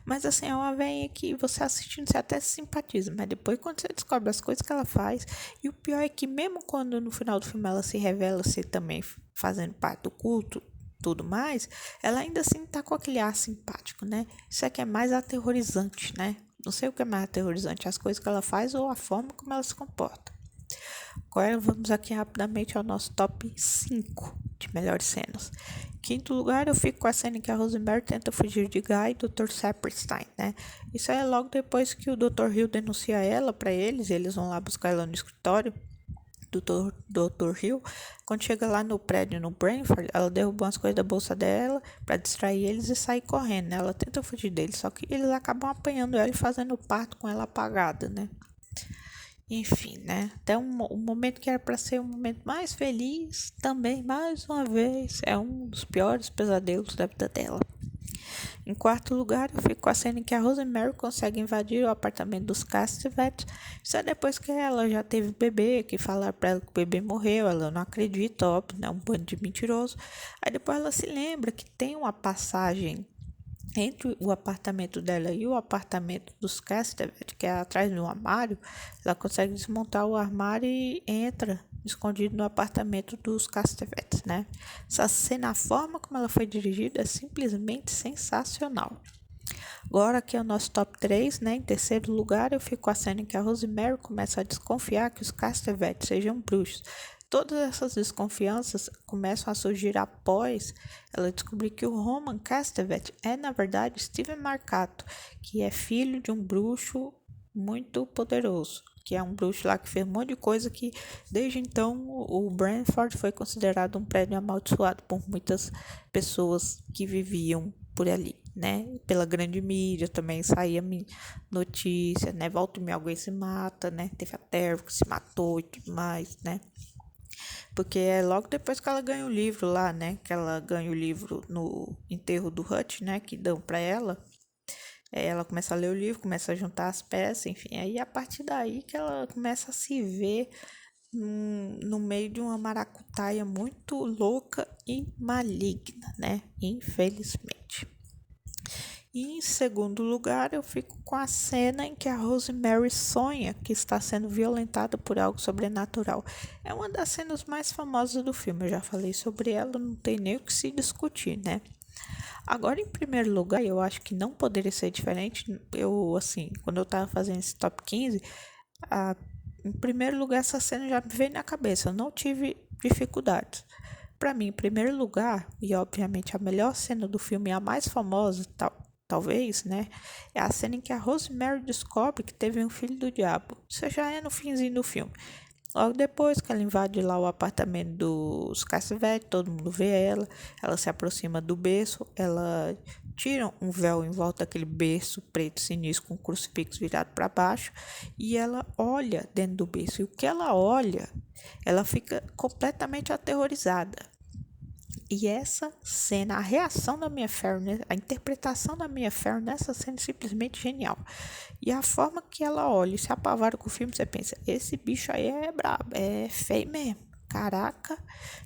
Mas assim, é uma véia que você assistindo, você até se simpatiza. Mas depois, quando você descobre as coisas que ela faz, e o pior é que mesmo quando no final do filme ela se revela ser também fazendo parte do culto, tudo mais, ela ainda assim tá com aquele ar simpático, né? Isso aqui é mais aterrorizante, né? Não sei o que é mais aterrorizante, as coisas que ela faz ou a forma como ela se comporta. Agora vamos aqui rapidamente ao nosso top 5 de melhores cenas. Em quinto lugar, eu fico com a cena em que a Rosemary tenta fugir de Guy e Dr. Saperstein, né? Isso é logo depois que o Dr. Hill denuncia ela para eles, e eles vão lá buscar ela no escritório do Dr. Hill. Quando chega lá no prédio no Brentford, ela derruba umas coisas da bolsa dela para distrair eles e sair correndo, né? Ela tenta fugir deles, só que eles acabam apanhando ela e fazendo parto com ela apagada, né? Enfim, né? Até um momento que era para ser um momento mais feliz, também, mais uma vez, é um dos piores pesadelos da vida dela. Em quarto lugar, eu fico com a cena em que a Rosemary consegue invadir o apartamento dos Castevet. Isso é depois que ela já teve bebê, que falaram pra ela que o bebê morreu. Ela não acredita, óbvio, né? Um bando de mentiroso. Aí depois ela se lembra que tem uma passagem entre o apartamento dela e o apartamento dos Castevet, que é atrás de um armário. Ela consegue desmontar o armário e entra escondido no apartamento dos Castevet, né? Essa cena, a forma como ela foi dirigida é simplesmente sensacional. Agora aqui é o nosso top 3, né? Em terceiro lugar, eu fico com a cena em que a Rosemary começa a desconfiar que os Castevet sejam bruxos. Todas essas desconfianças começam a surgir após ela descobrir que o Roman Castevet é, na verdade, Steven Marcato, que é filho de um bruxo muito poderoso, que é um bruxo lá que fez um monte de coisa que, desde então, o Branford foi considerado um prédio amaldiçoado por muitas pessoas que viviam por ali, né? Pela grande mídia também saía notícia, né? Volta e meia alguém se mata, né? Teve a Terry que se matou e tudo mais, né? Porque é logo depois que ela ganha o livro lá, né? Que ela ganha o livro no enterro do Hutch, né? Que dão pra ela. Ela começa a ler o livro, começa a juntar as peças, enfim. Aí a partir daí que ela começa a se ver no meio de uma maracutaia muito louca e maligna, né? Infelizmente. E em segundo lugar, eu fico com a cena em que a Rosemary sonha que está sendo violentada por algo sobrenatural. É uma das cenas mais famosas do filme, eu já falei sobre ela, não tem nem o que se discutir, né? Agora, em primeiro lugar, eu acho que não poderia ser diferente. Eu, assim, quando eu tava fazendo esse top 15, em primeiro lugar, essa cena já me veio na cabeça. Eu não tive dificuldades. Para mim, em primeiro lugar, e obviamente a melhor cena do filme, a mais famosa, talvez, né? É a cena em que a Rosemary descobre que teve um filho do diabo. Isso já é no finzinho do filme. Logo depois que ela invade lá o apartamento dos Cassavete, todo mundo vê ela se aproxima do berço, ela tira um véu em volta daquele berço preto sinistro com o crucifixo virado para baixo e ela olha dentro do berço. E o que ela olha, ela fica completamente aterrorizada. E essa cena, a reação da Mia Farrow, a interpretação da Mia Farrow nessa cena é simplesmente genial. E a forma que ela olha e se apavora com o filme, você pensa, esse bicho aí é brabo, é feio mesmo. Caraca,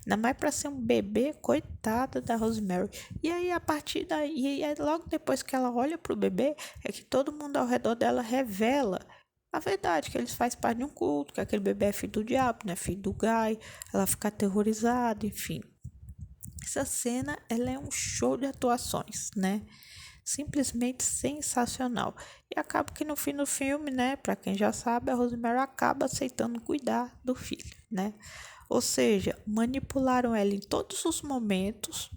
ainda mais pra ser um bebê, coitada da Rosemary. E aí, a partir daí, logo depois que ela olha pro bebê, é que todo mundo ao redor dela revela a verdade, que eles fazem parte de um culto, que aquele bebê é filho do diabo, né? Filho do Guy, ela fica aterrorizada, enfim. Essa cena, ela é um show de atuações, né? Simplesmente sensacional. E acaba que no fim do filme, né, para quem já sabe, a Rosemary acaba aceitando cuidar do filho, né? Ou seja, manipularam ela em todos os momentos.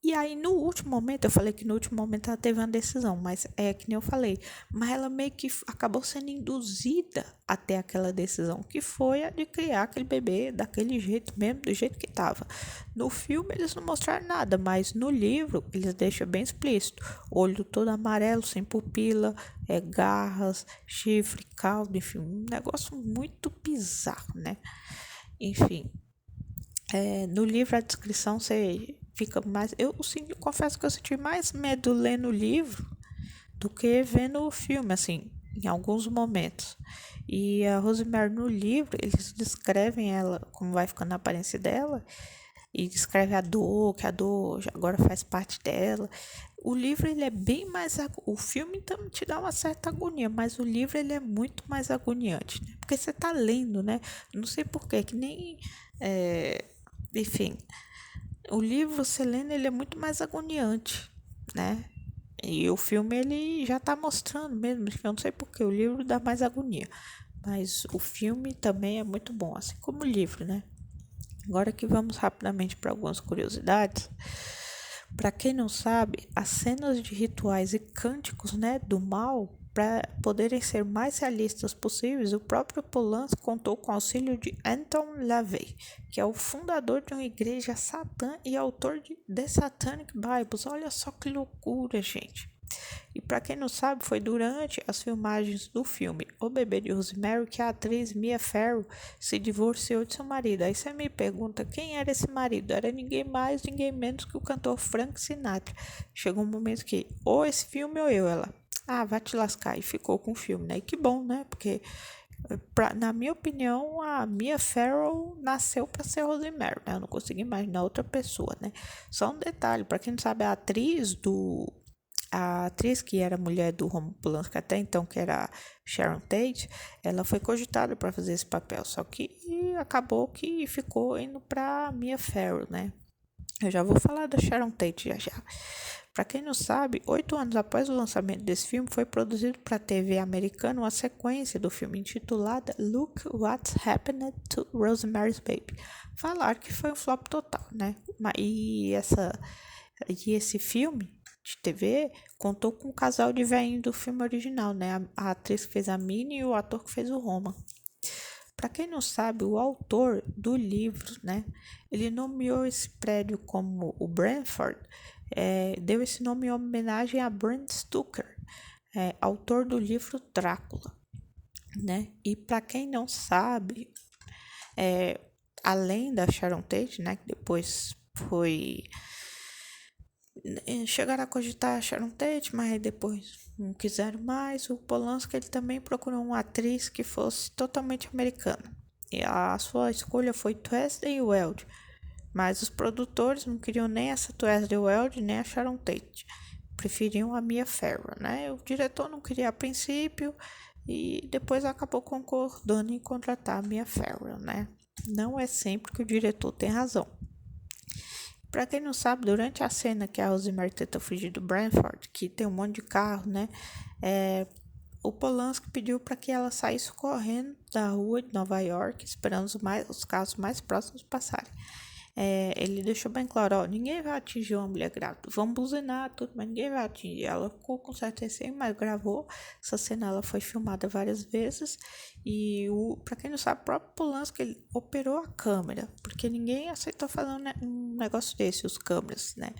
E aí, no último momento, eu falei que no último momento ela teve uma decisão, mas é que nem eu falei, mas ela meio que acabou sendo induzida até aquela decisão, que foi a de criar aquele bebê daquele jeito mesmo, do jeito que estava. No filme eles não mostraram nada, mas no livro eles deixam bem explícito: olho todo amarelo, sem pupila, garras, chifre, caldo, enfim, um negócio muito bizarro, né? Enfim. No livro a descrição você fica mais. Eu sim, confesso que eu senti mais medo lendo o livro do que vendo o filme, assim, em alguns momentos. E a Rosemary no livro, eles descrevem ela, como vai ficando a aparência dela, e descreve a dor, que a dor agora faz parte dela. O livro ele é bem mais. O filme então te dá uma certa agonia, mas o livro ele é muito mais agoniante, né? Porque você tá lendo, né? Não sei porquê, que nem. Enfim, o livro você lendo ele é muito mais agoniante, né? E o filme ele já tá mostrando mesmo, eu não sei porquê, o livro dá mais agonia, mas o filme também é muito bom, assim como o livro, né? Agora que vamos rapidamente para algumas curiosidades. Para quem não sabe, as cenas de rituais e cânticos, né, do mal, para poderem ser mais realistas possíveis, o próprio Polanski contou com o auxílio de Anton LaVey, que é o fundador de uma igreja satã e autor de The Satanic Bibles. Olha só que loucura, gente. E para quem não sabe, foi durante as filmagens do filme O Bebê de Rosemary que a atriz Mia Farrow se divorciou de seu marido. Aí você me pergunta quem era esse marido? Era ninguém mais, ninguém menos que o cantor Frank Sinatra. Chegou um momento que ou esse filme ou eu, ela, vai te lascar, e ficou com o filme, né? E que bom, né? Porque na minha opinião, a Mia Farrow nasceu para ser Rosemary, né? Eu não consigo imaginar outra pessoa, né? Só um detalhe, para quem não sabe, a atriz que era mulher do Roman Polanski até então, que era Sharon Tate, ela foi cogitada para fazer esse papel, só que acabou que ficou indo para Mia Farrow, né? Eu já vou falar da Sharon Tate já já. Para quem não sabe, 8 anos após o lançamento desse filme, foi produzido para a TV americana uma sequência do filme intitulada Look What's Happened to Rosemary's Baby. Falaram que foi um flop total, né? E esse filme de TV contou com o casal de velhinhos do filme original, né? A atriz que fez a Minnie e o ator que fez o Roman. Para quem não sabe, o autor do livro, né? Ele nomeou esse prédio como o Branford, deu esse nome em homenagem a Bram Stoker, autor do livro Drácula, né? E para quem não sabe, além da Sharon Tate, né? Que depois foi chegaram a cogitar a Sharon Tate, mas depois não quiseram mais. O Polanski ele também procurou uma atriz que fosse totalmente americana. E a sua escolha foi Tuesday Weld, mas os produtores não queriam nem essa Tuesday Weld, nem a Sharon Tate. Preferiam a Mia Farrow, né? O diretor não queria a princípio e depois acabou concordando em contratar a Mia Farrow, né? Não é sempre que o diretor tem razão. Para quem não sabe, durante a cena que a Rosemary tenta fugir do Branford, que tem um monte de carro, né? O Polanski pediu para que ela saísse correndo da rua de Nova York, esperando os carros mais próximos passarem. Ele deixou bem claro, ó, ninguém vai atingir uma mulher grávida, vamos buzinar tudo, mas ninguém vai atingir. Ela ficou com certo receio, mas gravou. Essa cena ela foi filmada várias vezes e para quem não sabe, o próprio Polanski ele operou a câmera, porque ninguém aceitou fazer um negócio desse, os câmeras, né?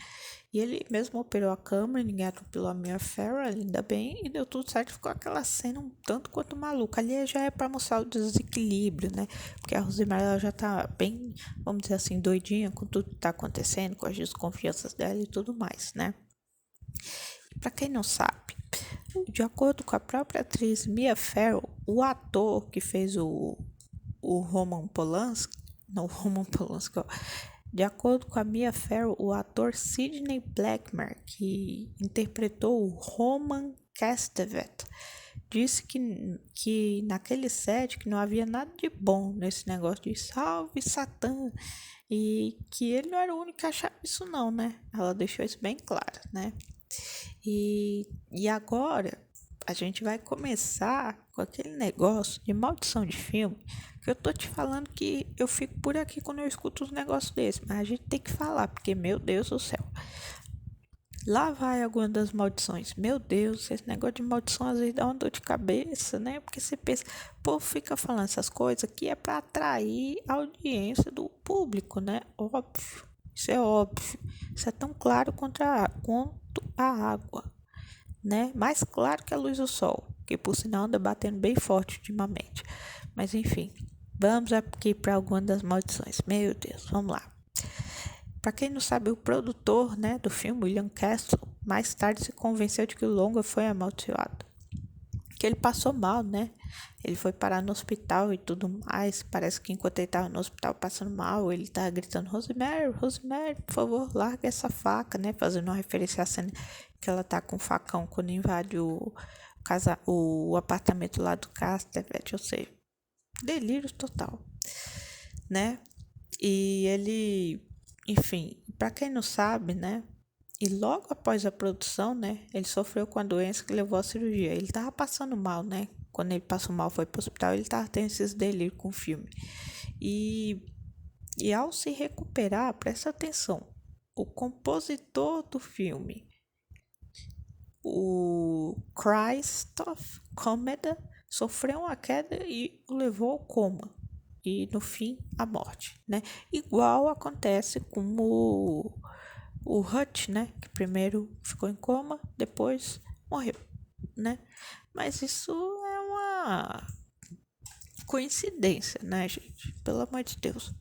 E ele mesmo operou a câmera, ninguém atropelou a Mia Farrow, ainda bem, e deu tudo certo. Ficou aquela cena um tanto quanto maluca. Ali já é para mostrar o desequilíbrio, né? Porque a Rosemary ela já tá bem, vamos dizer assim, doidinha com tudo que tá acontecendo, com as desconfianças dela e tudo mais, né? E para quem não sabe, de acordo com a própria atriz Mia Farrow, o ator que fez o Roman Polanski, não, o Roman Polanski, ó, de acordo com a Mia Farrow, o ator Sidney Blackmer, que interpretou o Roman Castevet, disse que naquele set que não havia nada de bom nesse negócio de salve Satã, e que ele não era o único que achava isso não, né? Ela deixou isso bem claro, né? E agora a gente vai começar com aquele negócio de maldição de filme, que eu tô te falando que eu fico por aqui quando eu escuto uns negócios desses, mas a gente tem que falar, porque, meu Deus do céu. Lá vai alguma das maldições. Meu Deus, esse negócio de maldição às vezes dá uma dor de cabeça, né? Porque você pensa, o povo fica falando essas coisas que é para atrair a audiência do público, né? Óbvio, isso é óbvio. Isso é tão claro quanto a água, né? Mais claro que a luz do sol, que por sinal anda batendo bem forte ultimamente. Mas enfim, vamos aqui para algumas das maldições. Meu Deus, vamos lá. Para quem não sabe, o produtor, né, do filme, William Castle, mais tarde se convenceu de que o longa foi amaldiçoado. Que ele passou mal, né? Ele foi parar no hospital e tudo mais. Parece que enquanto ele estava no hospital passando mal, ele estava gritando: Rosemary, Rosemary, por favor, larga essa faca, né? Fazendo uma referência à cena que ela tá com o facão quando invade o apartamento lá do Castevet, ou seja, delírio total, né? E ele, enfim, para quem não sabe, né? E logo após a produção, né, ele sofreu com a doença que levou à cirurgia. Ele tava passando mal, né? Quando ele passou mal, foi pro hospital, ele tava tendo esses delírios com o filme. E ao se recuperar, presta atenção, o compositor do filme, o Krzysztof Komeda, sofreu uma queda e o levou ao coma. E no fim, a morte, né? Igual acontece com o Hutch, né? Que primeiro ficou em coma, depois morreu, né? Mas isso é uma coincidência, né, gente? Pelo amor de Deus.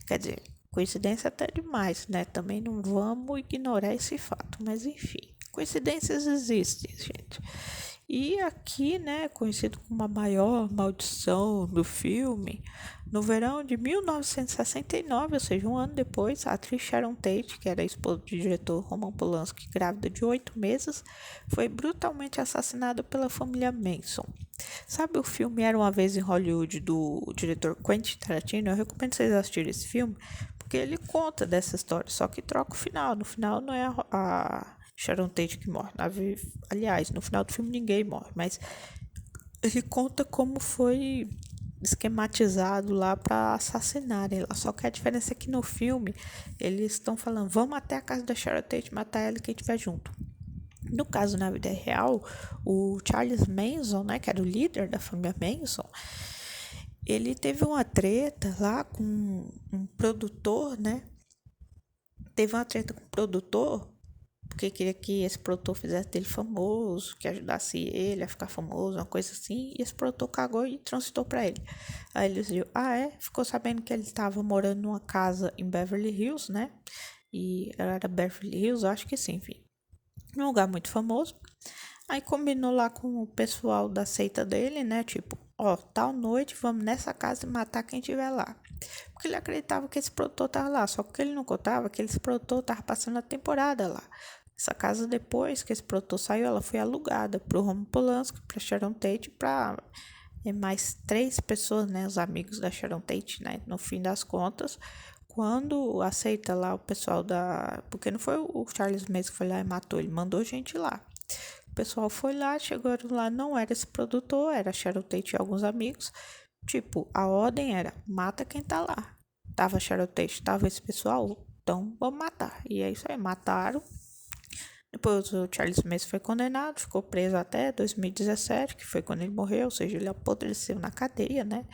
Quer dizer, coincidência até demais, né? Também não vamos ignorar esse fato, mas enfim. Coincidências existem, gente. E aqui, né, conhecido como a maior maldição do filme, no verão de 1969, ou seja, um ano depois, a atriz Sharon Tate, que era a esposa do diretor Roman Polanski, grávida de 8 meses, foi brutalmente assassinada pela família Manson. Sabe o filme Era Uma Vez em Hollywood, do diretor Quentin Tarantino? Eu recomendo vocês assistirem esse filme, porque ele conta dessa história, só que troca o final. No final não é a Sharon Tate que morre. Aliás, no final do filme ninguém morre, mas ele conta como foi esquematizado lá para assassinarem ela. Só que a diferença é que no filme eles estão falando, vamos até a casa da Sharon Tate matar ela e quem estiver junto. No caso, na vida real, o Charles Manson, né, que era o líder da família Manson, ele teve uma treta lá com um produtor, né? Teve uma treta com o produtor, porque queria que esse produtor fizesse dele famoso, que ajudasse ele a ficar famoso, uma coisa assim. E esse produtor cagou e transitou pra ele. Aí eles viram, ficou sabendo que ele estava morando numa casa em Beverly Hills, né? E era Beverly Hills, acho que sim, enfim. Num lugar muito famoso. Aí combinou lá com o pessoal da seita dele, né? Tipo, tal noite vamos nessa casa e matar quem estiver lá. Porque ele acreditava que esse produtor tava lá. Só que ele não contava que esse produtor tava passando a temporada lá. Essa casa, depois que esse produtor saiu, ela foi alugada pro Roman Polanski, pra Sharon Tate, pra mais 3 pessoas, né? Os amigos da Sharon Tate, né? No fim das contas, quando aceita lá o pessoal da... Porque não foi o Charles Manson que foi lá e matou, ele mandou gente lá. O pessoal foi lá, chegaram lá, não era esse produtor, era a Sharon Tate e alguns amigos. Tipo, a ordem era, mata quem tá lá. Tava a Sharon Tate, tava esse pessoal, então vamos matar. E é isso aí, mataram. Depois o Charles Manson foi condenado, ficou preso até 2017, que foi quando ele morreu, ou seja, ele apodreceu na cadeia, né?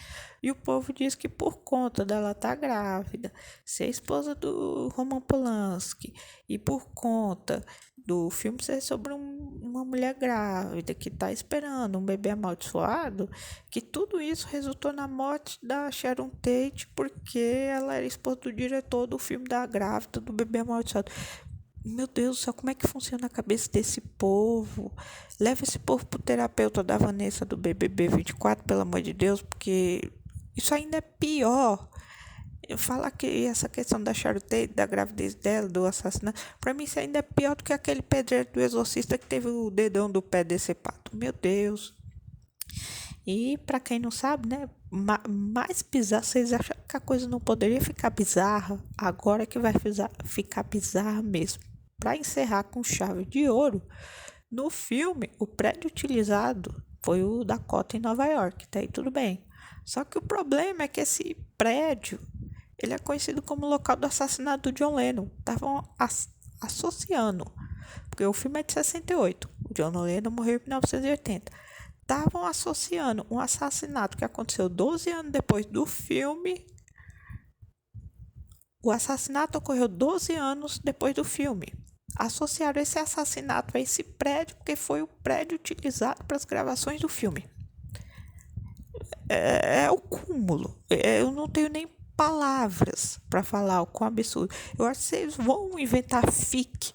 E o povo diz que por conta dela estar grávida, ser esposa do Roman Polanski, e por conta do filme ser sobre uma mulher grávida que está esperando um bebê amaldiçoado, que tudo isso resultou na morte da Sharon Tate, porque ela era esposa do diretor do filme da grávida do bebê amaldiçoado. Meu Deus do céu, como é que funciona a cabeça desse povo? Leva esse povo pro terapeuta da Vanessa do BBB 24, pelo amor de Deus, porque isso ainda é pior. Eu falar que essa questão da Sharon Tate, da gravidez dela, do assassinato, pra mim isso ainda é pior do que aquele pedreiro do Exorcista que teve o dedão do pé decepado. Meu Deus. E pra quem não sabe, né, mais bizarro, vocês acham que a coisa não poderia ficar bizarra? Agora é que vai ficar bizarra mesmo. Para encerrar com chave de ouro, no filme, o prédio utilizado foi o Dakota em Nova York, tá aí tudo bem. Só que o problema é que esse prédio, ele é conhecido como local do assassinato do John Lennon. Estavam associando, porque o filme é de 68, o John Lennon morreu em 1980. Estavam associando um assassinato que aconteceu 12 anos depois do filme. O assassinato ocorreu 12 anos depois do filme. Associaram esse assassinato a esse prédio porque foi o prédio utilizado para as gravações do filme. É o cúmulo. Eu não tenho nem palavras para falar o quão absurdo. Eu acho que vocês vão inventar fic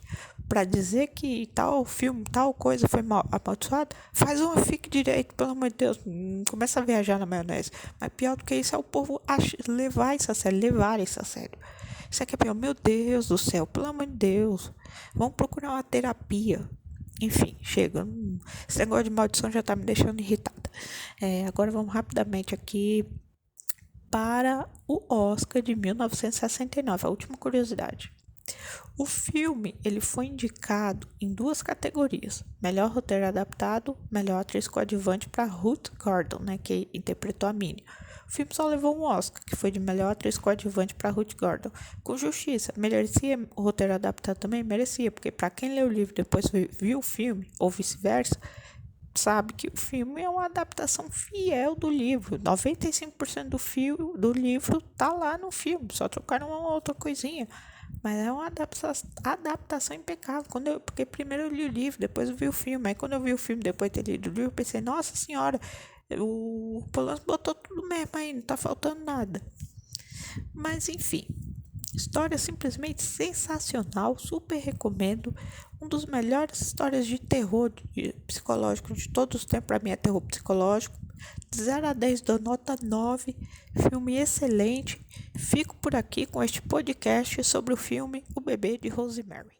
para dizer que tal filme, tal coisa foi amaldiçoada. Faz uma fic direito, pelo amor de Deus. Começa a viajar na maionese. Mas pior do que isso é o povo levar isso a sério. Isso aqui é pior. Meu Deus do céu, pelo amor de Deus. Vamos procurar uma terapia. Enfim, chega. Esse negócio de maldição já tá me deixando irritada. Agora vamos rapidamente aqui para o Oscar de 1969. A última curiosidade. O filme ele foi indicado em 2 categorias: melhor roteiro adaptado, melhor atriz coadjuvante para Ruth Gordon, né, que interpretou a Minnie. O filme só levou um Oscar, que foi de melhor atriz coadjuvante para Ruth Gordon. Com justiça, merecia o roteiro adaptado também? Merecia, porque para quem leu o livro e depois viu o filme, ou vice-versa, sabe que o filme é uma adaptação fiel do livro. 95% do livro tá lá no filme, só trocaram uma outra coisinha. Mas é uma adaptação impecável. Porque primeiro eu li o livro, depois eu vi o filme. Aí quando eu vi o filme, depois de ter lido o livro, eu pensei, nossa senhora, o Polanski botou tudo mesmo aí, não tá faltando nada. Mas enfim, história simplesmente sensacional, super recomendo. Um dos melhores histórias de terror psicológico de todos os tempos, para mim é terror psicológico. De 0 a 10 dou nota 9, filme excelente. Fico por aqui com este podcast sobre o filme O Bebê de Rosemary.